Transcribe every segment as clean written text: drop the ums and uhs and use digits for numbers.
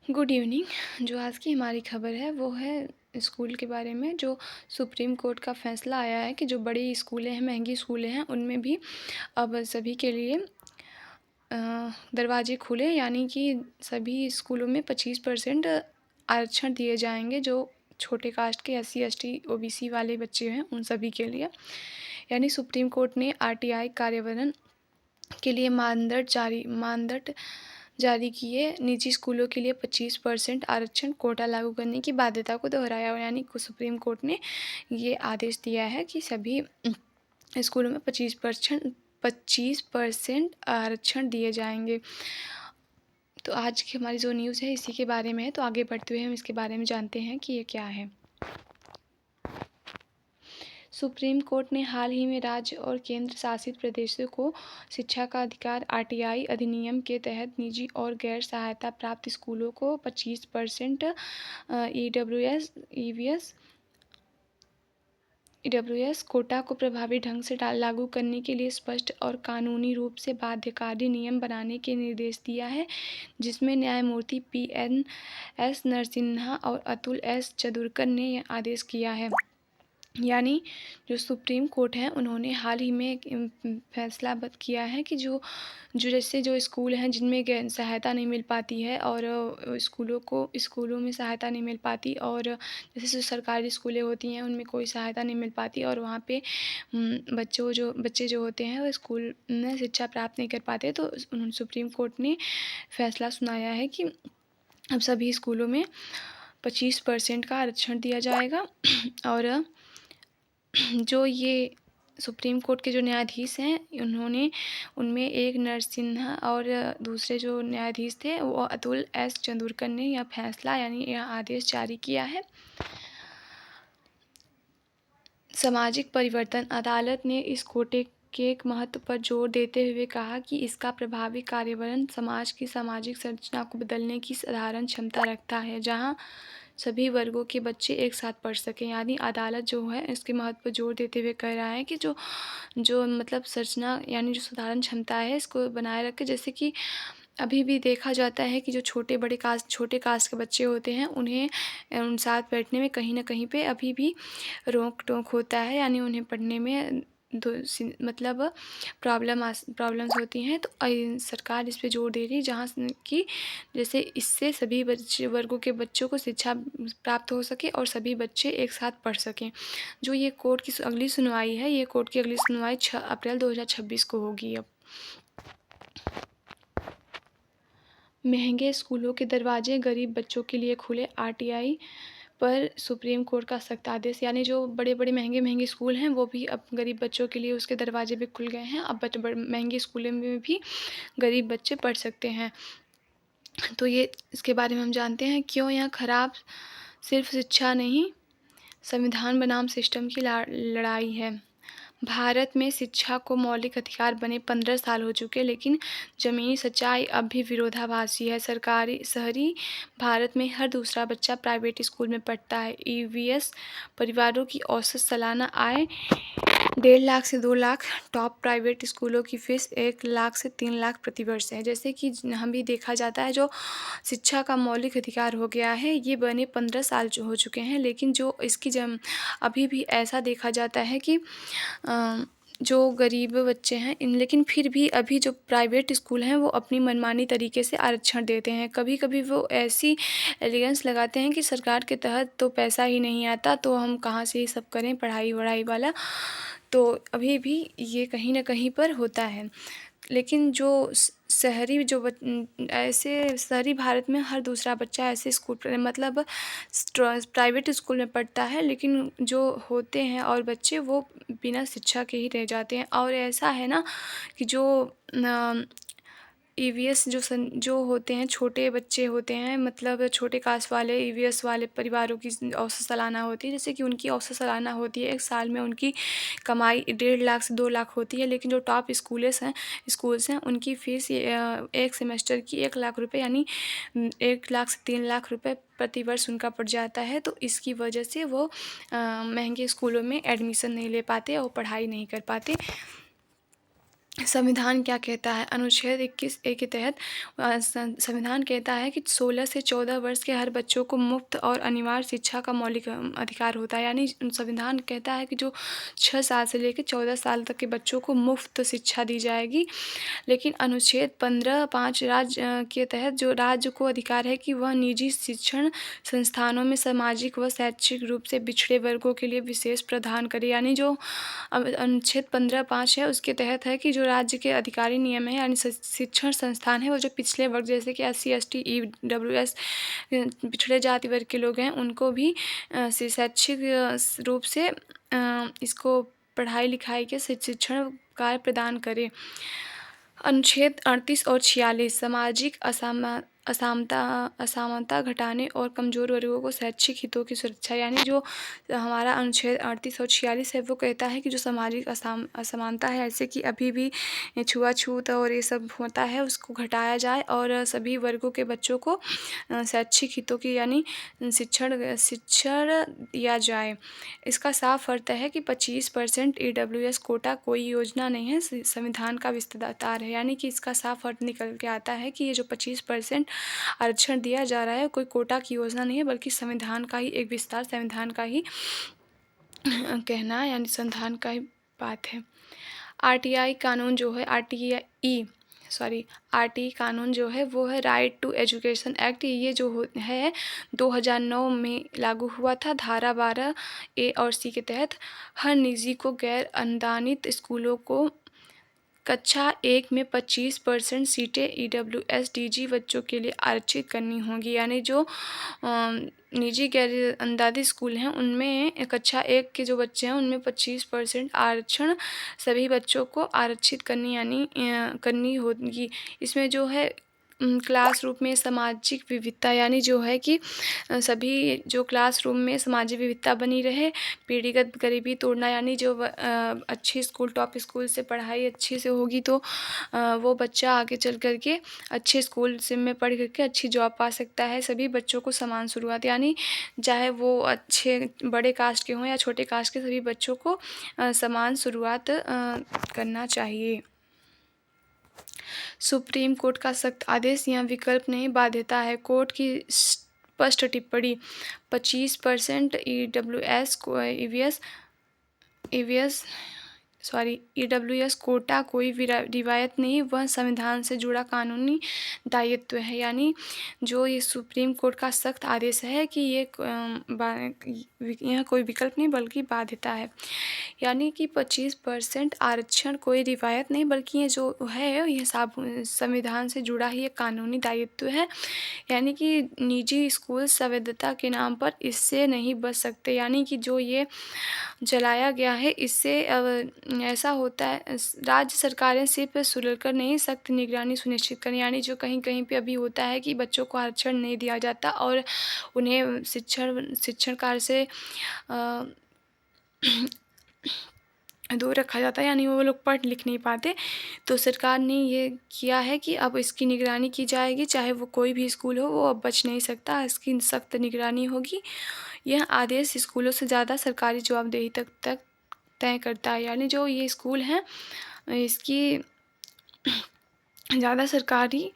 Good evening. जो आज की हमारी खबर है वो है स्कूल के बारे में। जो सुप्रीम कोर्ट का फैसला आया है कि जो बड़ी स्कूलें हैं, महंगी स्कूलें हैं, उनमें भी अब सभी के लिए दरवाजे खुले, यानी कि सभी स्कूलों में 25% आरक्षण दिए जाएंगे। जो छोटे कास्ट के SC ST OBC वाले बच्चे हैं उन सभी के लिए। यानी सुप्रीम कोर्ट ने RTI कार्यान्वयन के लिए मानदंड जारी किए। निजी स्कूलों के लिए 25% आरक्षण कोटा लागू करने की बाध्यता को दोहराया। यानी सुप्रीम कोर्ट ने ये आदेश दिया है कि सभी स्कूलों में 25% आरक्षण दिए जाएंगे। तो आज की हमारी जो न्यूज़ है इसी के बारे में है। तो आगे बढ़ते हुए हम इसके बारे में जानते हैं कि ये क्या है। सुप्रीम कोर्ट ने हाल ही में राज्य और केंद्र शासित प्रदेशों को शिक्षा का अधिकार RTI अधिनियम के तहत निजी और गैर सहायता प्राप्त स्कूलों को 25% EWS कोटा को प्रभावी ढंग से लागू करने के लिए स्पष्ट और कानूनी रूप से बाध्यकारी नियम बनाने के निर्देश दिया है, जिसमें न्यायमूर्ति PNS नरसिम्हा और अतुल S चंदूरकर ने यह आदेश किया है। यानी जो सुप्रीम कोर्ट है उन्होंने हाल ही में एक फैसला किया है कि जो स्कूल हैं जिनमें सहायता नहीं मिल पाती है और स्कूलों में सहायता नहीं मिल पाती, और जैसे जो सरकारी स्कूलें होती हैं उनमें कोई सहायता नहीं मिल पाती और वहाँ पे बच्चे जो होते हैं वो स्कूल में शिक्षा प्राप्त नहीं कर पाते। तो उन्होंने सुप्रीम कोर्ट ने फैसला सुनाया है कि अब सभी स्कूलों में 25% का आरक्षण दिया जाएगा। और जो ये सुप्रीम कोर्ट के जो न्यायाधीश हैं उनमें एक नरसिम्हा और दूसरे जो न्यायाधीश थे वो अतुल S चंदूरकर ने यह फैसला यानी यह आदेश जारी किया है। सामाजिक परिवर्तन अदालत ने इस कोटे के एक महत्व पर जोर देते हुए कहा कि इसका प्रभावी कार्यान्वयन समाज की सामाजिक संरचना को बदलने की साधारण क्षमता रखता है, जहां सभी वर्गों के बच्चे एक साथ पढ़ सकें। यानी अदालत जो है इसके महत्व पर जोर देते हुए कह रहा है कि जो मतलब संरचना यानी जो साधारण क्षमता है इसको बनाए रखे। जैसे कि अभी भी देखा जाता है कि जो छोटे कास्ट के बच्चे होते हैं उन्हें उन साथ बैठने में कहीं ना कहीं पे अभी भी रोक टोक होता है, यानी उन्हें पढ़ने में मतलब प्रॉब्लम्स होती हैं। तो सरकार इस पे जोर दे रही है जहाँ कि जैसे इससे सभी वर्गों के बच्चों को शिक्षा प्राप्त हो सके और सभी बच्चे एक साथ पढ़ सकें। जो ये कोर्ट की अगली सुनवाई है, ये कोर्ट की अगली सुनवाई 6 अप्रैल 2026 को होगी। अब महंगे स्कूलों के दरवाजे गरीब बच्चों के लिए खुले, RTI पर सुप्रीम कोर्ट का सख्त आदेश। यानी जो बड़े महंगे स्कूल हैं वो भी अब गरीब बच्चों के लिए उसके दरवाजे भी खुल गए हैं। अब महंगे स्कूलों में भी गरीब बच्चे पढ़ सकते हैं। तो ये इसके बारे में हम जानते हैं क्यों यह खराब सिर्फ शिक्षा नहीं, संविधान बनाम सिस्टम की लड़ाई है। भारत में शिक्षा को मौलिक अधिकार बने 15 साल हो चुके, लेकिन ज़मीनी सच्चाई अब भी विरोधाभासी है। शहरी भारत में हर दूसरा बच्चा प्राइवेट स्कूल में पढ़ता है। EVS परिवारों की औसत सालाना आय 1.5 लाख से 2 लाख। टॉप प्राइवेट स्कूलों की फीस 1 लाख से 3 लाख प्रति वर्ष है। जैसे कि हम भी देखा जाता है जो शिक्षा का मौलिक अधिकार हो गया है ये बने 15 साल जो हो चुके हैं, लेकिन जो इसकी अभी भी ऐसा देखा जाता है कि जो गरीब बच्चे हैं लेकिन फिर भी अभी जो प्राइवेट स्कूल हैं वो अपनी मनमानी तरीके से आरक्षण देते हैं। कभी कभी वो ऐसी एलिगेंस लगाते हैं कि सरकार के तहत तो पैसा ही नहीं आता, तो हम कहाँ से ये सब करें पढ़ाई वढ़ाई वाला। तो अभी भी ये कहीं ना कहीं पर होता है। लेकिन जो ऐसे शहरी भारत में हर दूसरा बच्चा ऐसे स्कूल मतलब प्राइवेट स्कूल में पढ़ता है, लेकिन जो होते हैं और बच्चे वो बिना शिक्षा के ही रह जाते हैं। और ऐसा है ना कि जो EVS जो होते हैं छोटे बच्चे होते हैं, मतलब छोटे कास्ट वाले EVS वाले परिवारों की औसत सालाना होती है, जैसे कि उनकी औसत सालाना होती है एक साल में उनकी कमाई 1.5 लाख से 2 लाख होती है। लेकिन जो टॉप स्कूल्स हैं उनकी फ़ीस एक सेमेस्टर की 1 लाख रुपए यानी 1 लाख से 3 लाख रुपए प्रति वर्ष उनका पड़ जाता है। तो इसकी वजह से वो महंगे स्कूलों में एडमिशन नहीं ले पाते और पढ़ाई नहीं कर पाते। संविधान क्या कहता है? अनुच्छेद 21 ए के तहत संविधान कहता है कि 16 से 14 वर्ष के हर बच्चों को मुफ्त और अनिवार्य शिक्षा का मौलिक अधिकार होता है। यानी संविधान कहता है कि जो 6 साल से लेकर 14 साल तक के बच्चों को मुफ्त शिक्षा दी जाएगी। लेकिन अनुच्छेद 15(5) राज्य के तहत जो राज्य को अधिकार है कि वह निजी शिक्षण संस्थानों में सामाजिक व शैक्षिक रूप से पिछड़े वर्गों के लिए विशेष प्रावधान करे। यानी जो अनुच्छेद 15(5) है उसके तहत है कि जो राज्य के अधिकारी नियम है, यानी शिक्षण संस्थान है, वो जो पिछले वर्ग जैसे कि SC ST EWS पिछड़े जाति वर्ग के लोग हैं, उनको भी शैक्षिक रूप से इसको पढ़ाई लिखाई के शिक्षण कार्य प्रदान करे। अनुच्छेद 38 और 46 सामाजिक असमानता घटाने और कमज़ोर वर्गों को शैक्षिक हितों की सुरक्षा। यानी जो हमारा अनुच्छेद 38 और 46 है वो कहता है कि जो सामाजिक असमानता है, ऐसे कि अभी भी छुआछूत और ये सब होता है, उसको घटाया जाए और सभी वर्गों के बच्चों को शैक्षिक हितों की यानी शिक्षण दिया जाए। इसका साफ अर्थ है कि 25% EWS कोटा कोई योजना नहीं है, संविधान का विस्तार है। यानी कि इसका साफ अर्थ निकल के आता है कि ये जो 25% आरक्षण दिया जा रहा है कोई कोटा की योजना नहीं है, बल्कि संविधान का ही एक विस्तार, संविधान का ही कहना है, यानी संविधान का ही बात है। RTI कानून जो है RTI कानून जो है वो है राइट टू एजुकेशन एक्ट। ये जो है 2009 में लागू हुआ था। धारा 12A और C के तहत हर निजी को गैर अनुदानित स्कूलों को कक्षा 1 में 25% सीटें EWS DG बच्चों के लिए आरक्षित करनी होंगी। यानी जो निजी गैर अनुदानित स्कूल हैं उनमें कक्षा 1 के जो बच्चे हैं उनमें 25% आरक्षण सभी बच्चों को आरक्षित करनी होगी। इसमें जो है क्लासरूम में सामाजिक विविधता, यानी जो है कि सभी जो क्लासरूम में सामाजिक विविधता बनी रहे, पीढ़ीगत गरीबी तोड़ना, यानी जो अच्छी स्कूल टॉप स्कूल से पढ़ाई अच्छी से होगी तो वो बच्चा आगे चल कर के अच्छे स्कूल से में पढ़ करके अच्छी जॉब पा सकता है। सभी बच्चों को समान शुरुआत, यानी चाहे वो अच्छे बड़े कास्ट के हों या छोटे कास्ट के, सभी बच्चों को समान शुरुआत करना चाहिए। सुप्रीम कोर्ट का सख्त आदेश यहाँ विकल्प नहीं, बाध्यता है। कोर्ट की स्पष्ट टिप्पणी 25% EWS कोटा कोई रिवायत नहीं, वह संविधान से जुड़ा कानूनी दायित्व है। यानी जो ये सुप्रीम कोर्ट का सख्त आदेश है कि यह कोई विकल्प नहीं बल्कि बाध्यता है। यानी कि 25% आरक्षण कोई रिवायत नहीं, बल्कि ये जो है ये संविधान से जुड़ा ही एक कानूनी दायित्व है। यानी कि निजी स्कूल संवैधता के नाम पर इससे नहीं बच सकते। यानी कि जो ये जलाया गया है इससे ऐसा होता है, राज्य सरकारें सिर्फ सुलझकर नहीं, सख्त निगरानी सुनिश्चित करें। यानी जो कहीं कहीं पे अभी होता है कि बच्चों को आरक्षण नहीं दिया जाता और उन्हें शिक्षण कार्य से दूर रखा जाता है, यानी वो लोग पढ़ लिख नहीं पाते। तो सरकार ने ये किया है कि अब इसकी निगरानी की जाएगी, चाहे वो कोई भी स्कूल हो, वो अब बच नहीं सकता, इसकी सख्त निगरानी होगी। यह आदेश स्कूलों से ज़्यादा सरकारी जवाबदेही तक तय करता है। यानी जो ये स्कूल हैं इसकी ज़्यादा सरकारी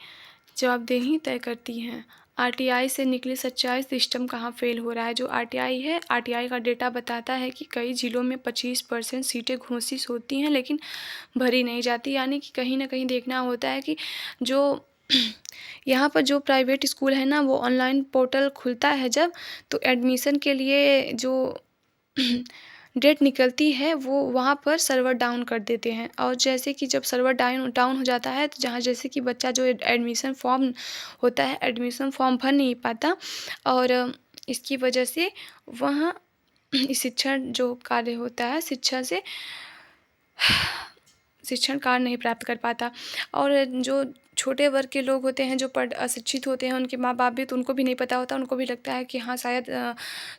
जवाबदेही तय करती हैं। RTI से निकली सच्चाई, सिस्टम कहाँ फेल हो रहा है। जो RTI है, RTI का डेटा बताता है कि कई ज़िलों में 25% सीटें घोषित होती हैं लेकिन भरी नहीं जाती। यानी कि कहीं ना कहीं देखना होता है कि जो यहाँ पर जो प्राइवेट स्कूल है ना, वो ऑनलाइन पोर्टल खुलता है जब, तो एडमिशन के लिए जो डेट निकलती है वो वहाँ पर सर्वर डाउन कर देते हैं। और जैसे कि जब सर्वर डाउन हो जाता है तो जहाँ जैसे कि बच्चा जो एडमिशन फॉर्म होता है, एडमिशन फॉर्म भर नहीं पाता और इसकी वजह से वहाँ शिक्षण जो कार्य होता है शिक्षण कार्य नहीं प्राप्त कर पाता। और जो छोटे वर्ग के लोग होते हैं जो अशिक्षित होते हैं, उनके माँ बाप भी, तो उनको भी नहीं पता होता, उनको भी लगता है कि हाँ शायद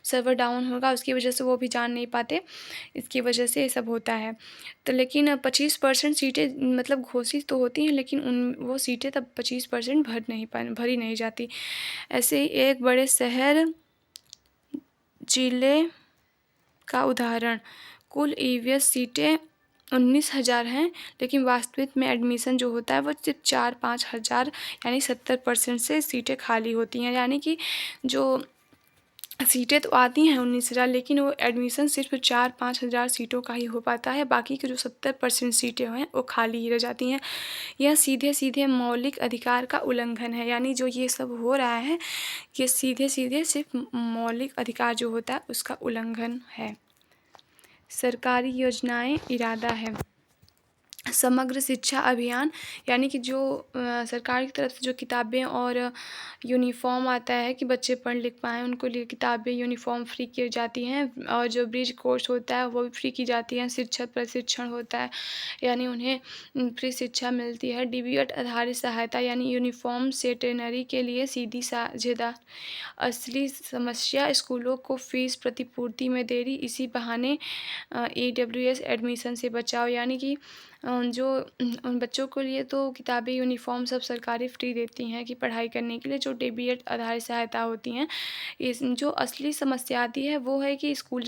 सर्वर डाउन होगा, उसकी वजह से वो भी जान नहीं पाते, इसकी वजह से ये सब होता है। तो लेकिन 25% सीटें मतलब घोषित तो होती हैं लेकिन वो सीटें तब 25% भरी नहीं जाती। ऐसे ही एक बड़े शहर जिले का उदाहरण, कुल EWS सीटें 19,000 हैं, लेकिन वास्तविक में एडमिशन जो होता है वो सिर्फ़ 4-5 हज़ार यानी 70% से सीटें खाली होती हैं। यानी कि जो सीटें तो आती हैं 19,000, लेकिन वो एडमिशन सिर्फ़ 4-5 हज़ार सीटों का ही हो पाता है, बाकी की जो 70% सीटें हैं वो खाली ही रह जाती हैं। यह सीधे-सीधे मौलिक अधिकार का उल्लंघन है, यानी जो ये सब हो रहा है, ये सीधे-सीधे सिर्फ़ मौलिक अधिकार जो होता है उसका उल्लंघन है। सरकारी योजनाएँ इरादा है। समग्र शिक्षा अभियान, यानी कि जो सरकार की तरफ से जो किताबें और यूनिफ़ॉर्म आता है कि बच्चे पढ़ लिख पाएँ, उनको लिए किताबें, यूनिफ़ॉर्म फ्री की जाती हैं और जो ब्रिज कोर्स होता है वो भी फ्री की जाती हैं। शिक्षक प्रशिक्षण होता है, यानी उन्हें फ्री शिक्षा मिलती है। डीबीएड आधारित सहायता, यानी यूनिफ़ॉर्म सेटेनरी के लिए सीधी साझेदार। असली समस्या स्कूलों को फ़ीस प्रतिपूर्ति में देरी, इसी बहाने ईडब्ल्यूएस एडमिशन से बचाव, यानी कि जो उन बच्चों के लिए तो किताबें, यूनिफ़ॉर्म सब सरकारें फ्री देती हैं कि पढ़ाई करने के लिए, जो डीबीएड आधारित सहायता होती हैं। इस जो असली समस्या आती है वो है कि स्कूल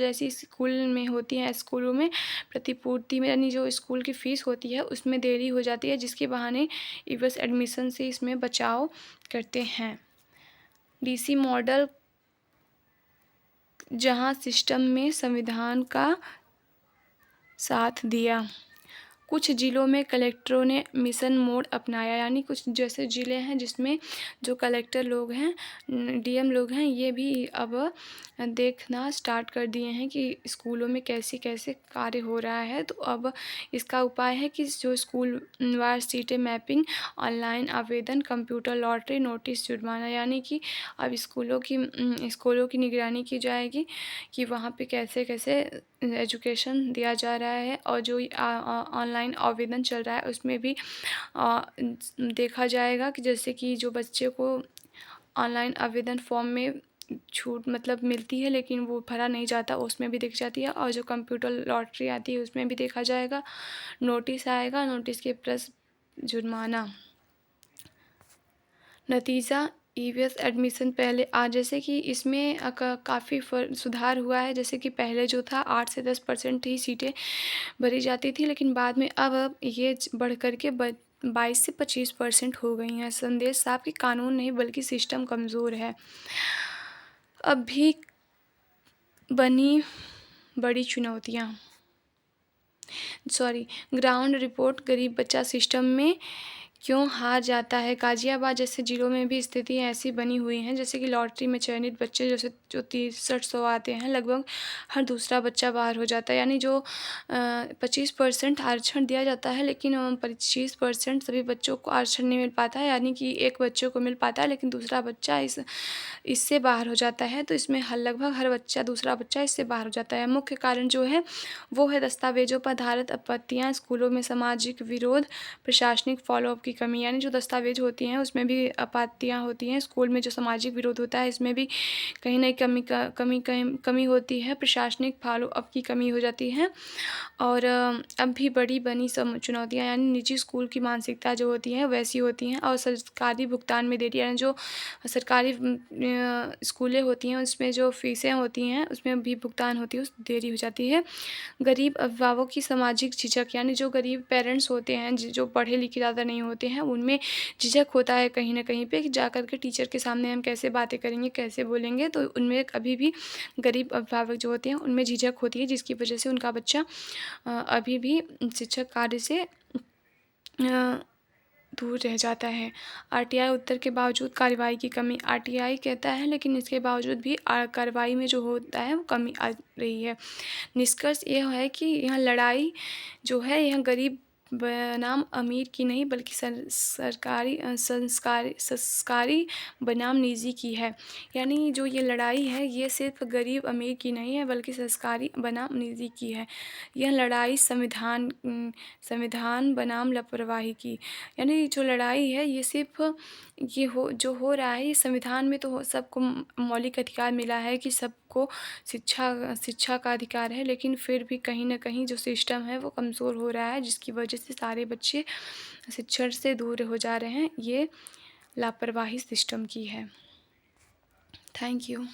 में होती हैं, स्कूलों में प्रतिपूर्ति में, यानी जो स्कूल की फ़ीस होती है उसमें देरी हो जाती है, जिसके बहाने ईडब्ल्यूएस एडमिशन से इसमें बचाव करते हैं। डीसी मॉडल, जहाँ सिस्टम में संविधान का साथ दिया। कुछ ज़िलों में कलेक्टरों ने मिशन मोड अपनाया, यानी कुछ जैसे ज़िले हैं जिसमें जो कलेक्टर लोग हैं, डीएम लोग हैं, ये भी अब देखना स्टार्ट कर दिए हैं कि स्कूलों में कैसे-कैसे कार्य हो रहा है। तो अब इसका उपाय है कि जो स्कूल वार सीटें मैपिंग, ऑनलाइन आवेदन, कंप्यूटर लॉटरी, नोटिस, जुर्माना, यानी कि अब स्कूलों की निगरानी की जाएगी कि वहाँ पे कैसे-कैसे एजुकेशन दिया जा रहा है, और जो ऑनलाइन आवेदन चल रहा है उसमें भी देखा जाएगा कि जैसे कि जो बच्चे को ऑनलाइन आवेदन फॉर्म में छूट मतलब मिलती है, लेकिन वो भरा नहीं जाता, उसमें भी दिख जाती है, और जो कंप्यूटर लॉटरी आती है उसमें भी देखा जाएगा। नोटिस आएगा, नोटिस के प्लस जुर्माना। नतीजा, ईवीएस एडमिशन पहले जैसे कि इसमें काफ़ी सुधार हुआ है। जैसे कि पहले जो था 8 से 10% ही सीटें भरी जाती थी, लेकिन बाद में अब ये बढ़ कर के 22 से 25% हो गई हैं। संदेश साफ कि कानून नहीं बल्कि सिस्टम कमज़ोर है। अब भी बनी बड़ी चुनौतियाँ, ग्राउंड रिपोर्ट, गरीब बच्चा सिस्टम में क्यों हार जाता है। गाज़ियाबाद जैसे ज़िलों में भी स्थितियाँ ऐसी बनी हुई हैं, जैसे कि लॉटरी में चयनित बच्चे जैसे जो 6300 आते हैं, लगभग हर दूसरा बच्चा बाहर हो जाता है। यानी जो 25% आरक्षण दिया जाता है, लेकिन 25% सभी बच्चों को आरक्षण नहीं मिल पाता है, यानी कि एक बच्चे को मिल पाता है लेकिन दूसरा बच्चा इससे बाहर हो जाता है। तो इसमें लगभग हर दूसरा बच्चा इससे बाहर हो जाता है। मुख्य कारण जो है वो है दस्तावेजों पर आधारित आपत्तियाँ, स्कूलों में सामाजिक विरोध, प्रशासनिक फॉलोअप की कमी, यानी जो दस्तावेज होती हैं उसमें भी आपत्तियाँ होती हैं। स्कूल में जो सामाजिक विरोध होता है इसमें भी कहीं न कमी होती है, प्रशासनिक फॉलोअप की कमी हो जाती है। और अब भी बड़ी बनी चुनौतियाँ, यानी निजी स्कूल की मानसिकता जो होती है वैसी होती हैं, और सरकारी भुगतान में देरी, यानी जो सरकारी स्कूलें होती हैं उसमें जो फ़ीसें होती हैं उसमें भी भुगतान होती है, उस देरी हो जाती है। गरीब अभिभावकों की सामाजिक झिझक, यानी जो गरीब पेरेंट्स होते हैं जो पढ़े लिखे ज़्यादा नहीं होते हैं, उनमें झिझक होता है कहीं न कहीं पे कि जाकर के टीचर के सामने हम कैसे बातें करेंगे, कैसे बोलेंगे। तो उनमें अभी भी गरीब अभिभावक जो होते हैं उनमें झिझक होती है, जिसकी वजह से उनका बच्चा अभी भी शिक्षक कार्य से दूर रह जाता है। आरटीआई उत्तर के बावजूद कार्रवाई की कमी, आरटीआई कहता है लेकिन इसके बावजूद भी कार्रवाई में जो होता है वो कमी आ रही है। निष्कर्ष यह है कि यह लड़ाई जो है यह गरीब बनाम अमीर की नहीं बल्कि संस्कारी बनाम निजी की है। यानी जो ये लड़ाई है ये सिर्फ गरीब अमीर की नहीं है बल्कि संस्कारी बनाम निजी की है। यह लड़ाई संविधान बनाम लापरवाही की, यानी जो लड़ाई है ये सिर्फ जो हो रहा है ये संविधान में तो सबको मौलिक अधिकार मिला है कि सबको शिक्षा का अधिकार है, लेकिन फिर भी कहीं न कहीं जो सिस्टम है वो कमज़ोर हो रहा है, जिसकी वजह से सारे बच्चे शिक्षा से दूर हो जा रहे हैं। ये लापरवाही सिस्टम की है। Thank you.